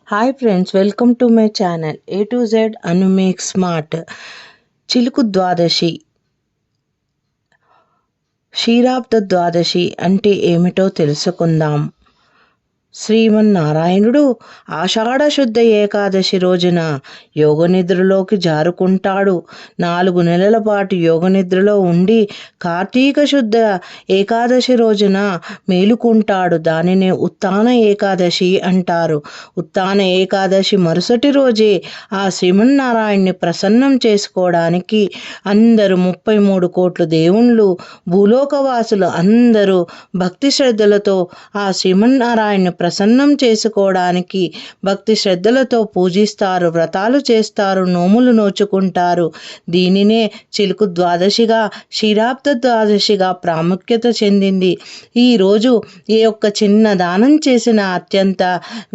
Hi friends, welcome to my channel A to Z Anu make smart. చిలుకు ద్వాదశి, క్షీరాబ్ద ద్వాదశి అంటే ఏమిటో తెలుసుకుందాం. శ్రీమన్నారాయణుడు ఆషాఢ శుద్ధ ఏకాదశి రోజున యోగనిద్రలోకి జారుకుంటాడు. 4 నెలల పాటు యోగనిద్రలో ఉండి కార్తీక శుద్ధ ఏకాదశి రోజున మేలుకుంటాడు. దానినే ఉత్థాన ఏకాదశి అంటారు. ఉత్థాన ఏకాదశి మరుసటి రోజే ఆ శ్రీమన్నారాయణ్ణి ప్రసన్నం చేసుకోవడానికి అందరూ 33 కోట్ల దేవుళ్ళు, భూలోకవాసులు అందరూ భక్తి శ్రద్ధలతో ఆ శ్రీమన్నారాయణ్ణి ప్రసన్నం చేసుకోవడానికి భక్తి శ్రద్ధలతో పూజిస్తారు, వ్రతాలు చేస్తారు, నోములు నోచుకుంటారు. దీనినే చిలుకు ద్వాదశిగా, క్షీరాబ్ద ద్వాదశిగా ప్రాముఖ్యత చెందింది. ఈరోజు ఏ ఒక్క చిన్న దానం చేసిన అత్యంత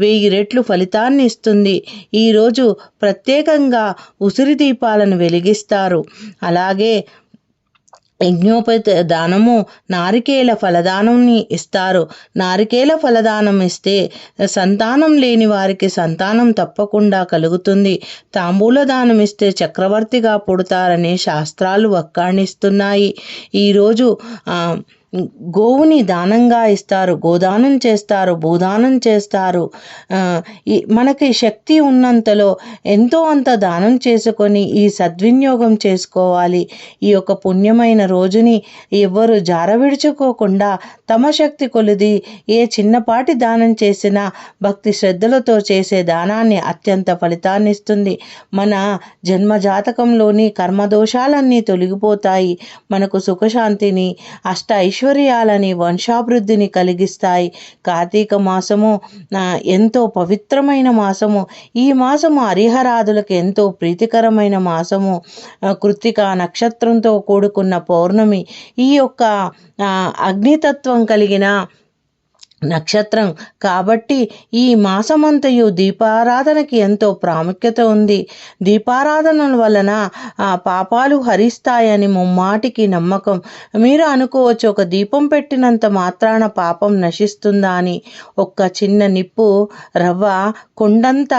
1000 రెట్లు ఫలితాన్ని ఇస్తుంది. ఈరోజు ప్రత్యేకంగా ఉసిరి దీపాలను వెలిగిస్తారు. అలాగే యజ్ఞోపేత దానము, నారికేల ఫలదానాన్ని ఇస్తారు. నారికేల ఫలదానం ఇస్తే సంతానం లేని వారికి సంతానం తప్పకుండా కలుగుతుంది. తాంబూల దానం ఇస్తే చక్రవర్తిగా పుడతారని శాస్త్రాలు వక్కాణిస్తున్నాయి. ఈరోజు గోవుని దానంగా ఇస్తారు, గోదానం చేస్తారు, భూదానం చేస్తారు. మనకి శక్తి ఉన్నంతలో ఎంతో అంత దానం చేసుకొని ఈ సద్వినియోగం చేసుకోవాలి. ఈ యొక్క పుణ్యమైన రోజుని ఎవ్వరు జారవిడుచుకోకుండా తమ శక్తి కొలిది ఏ చిన్నపాటి దానం చేసినా భక్తి శ్రద్ధలతో చేసే దానాన్ని అత్యంత ఫలితాన్ని ఇస్తుంది. మన జన్మ జాతకంలోని కర్మదోషాలన్నీ తొలగిపోతాయి. మనకు సుఖశాంతిని, అష్ట ఐశ్వర్యాలని, వంశాభివృద్ధిని కలిగిస్తాయి. కార్తీక మాసము ఎంతో పవిత్రమైన మాసము. ఈ మాసము హరిహరాదులకు ఎంతో ప్రీతికరమైన మాసము. కృత్తిక నక్షత్రంతో కూడుకున్న పౌర్ణమి. ఈ యొక్క అగ్నితత్వం కలిగిన నక్షత్రం కాబట్టి ఈ మాసమంతయు దీపారాధనకి ఎంతో ప్రాముఖ్యత ఉంది. దీపారాధనల వలన పాపాలు హరిస్తాయని ముమ్మాటికి నమ్మకం. మీరు అనుకోవచ్చు, ఒక దీపం పెట్టినంత మాత్రాన పాపం నశిస్తుందా అని. ఒక్క చిన్న నిప్పు రవ్వ కొండంత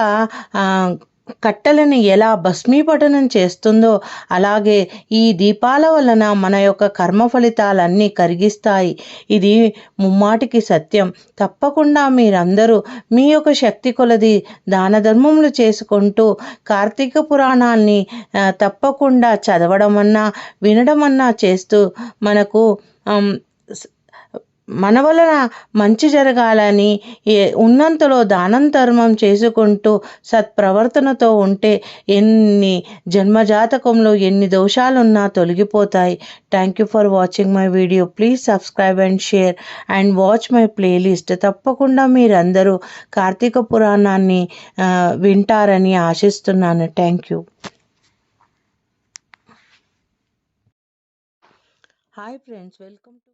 కట్టెలను ఎలా భస్మీపటనం చేస్తుందో అలాగే ఈ దీపాల వలన మన యొక్క కర్మ ఫలితాలన్నీ కరిగిస్తాయి. ఇది ముమ్మాటికి సత్యం. తప్పకుండా మీరందరూ మీ యొక్క శక్తి కొలది దాన ధర్మములు చేసుకుంటూ కార్తీక పురాణాన్ని తప్పకుండా చదవడమన్నా వినడమన్నా చేస్తూ మనకు మన వలన మంచి జరగాలని ఉన్నంతలో దానం ధర్మం చేసుకుంటూ సత్ప్రవర్తనతో ఉంటే ఎన్ని జన్మజాతకంలో ఎన్ని దోషాలున్నా తొలగిపోతాయి. Thank you for watching my video. Please subscribe and share and watch my playlist. తప్పకుండా మీరందరూ కార్తీక పురాణాన్ని వింటారని ఆశిస్తున్నాను. Thank you. Hi friends, welcome to